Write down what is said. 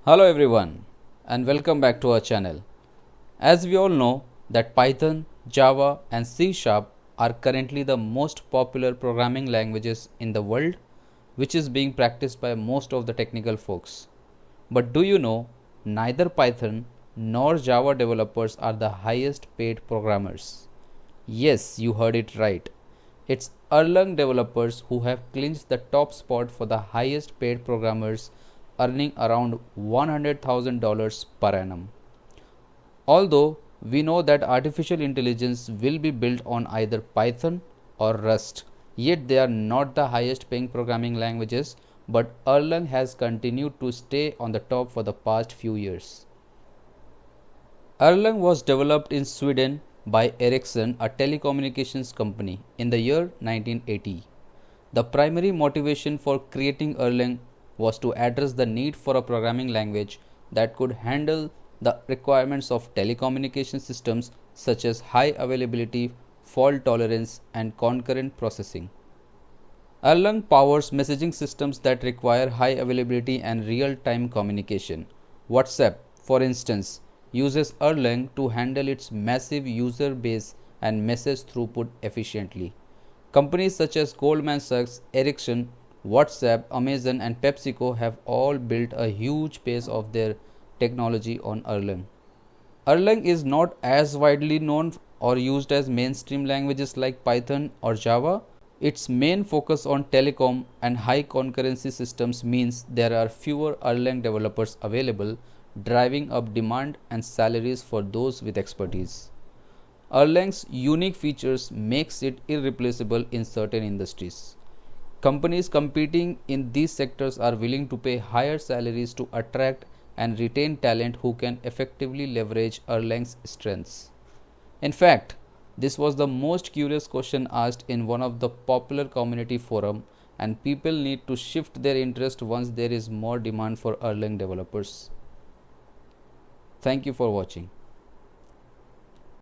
Hello everyone and welcome back to our channel. As we all know that Python, Java and C# are currently the most popular programming languages in the world, which is being practiced by most of the technical folks. But do you know neither Python nor Java developers are the highest paid programmers? Yes, you heard it right. It's Erlang developers who have clinched the top spot for the highest paid programmers, earning around $100,000 per annum. Although we know that artificial intelligence will be built on either Python or Rust, yet they are not the highest paying programming languages, but Erlang has continued to stay on the top for the past few years. Erlang was developed in Sweden by Ericsson, a telecommunications company, in the year 1980. The primary motivation for creating Erlang was to address the need for a programming language that could handle the requirements of telecommunication systems such as high availability, fault tolerance, and concurrent processing. Erlang powers messaging systems that require high availability and real-time communication. WhatsApp, for instance, uses Erlang to handle its massive user base and message throughput efficiently. Companies such as Goldman Sachs, Ericsson, WhatsApp, Amazon and PepsiCo have all built a huge base of their technology on Erlang. Erlang is not as widely known or used as mainstream languages like Python or Java. Its main focus on telecom and high concurrency systems means there are fewer Erlang developers available, driving up demand and salaries for those with expertise. Erlang's unique features makes it irreplaceable in certain industries. Companies competing in these sectors are willing to pay higher salaries to attract and retain talent who can effectively leverage Erlang's strengths. In fact, this was the most curious question asked in one of the popular community forum, and people need to shift their interest once there is more demand for Erlang developers. Thank you for watching.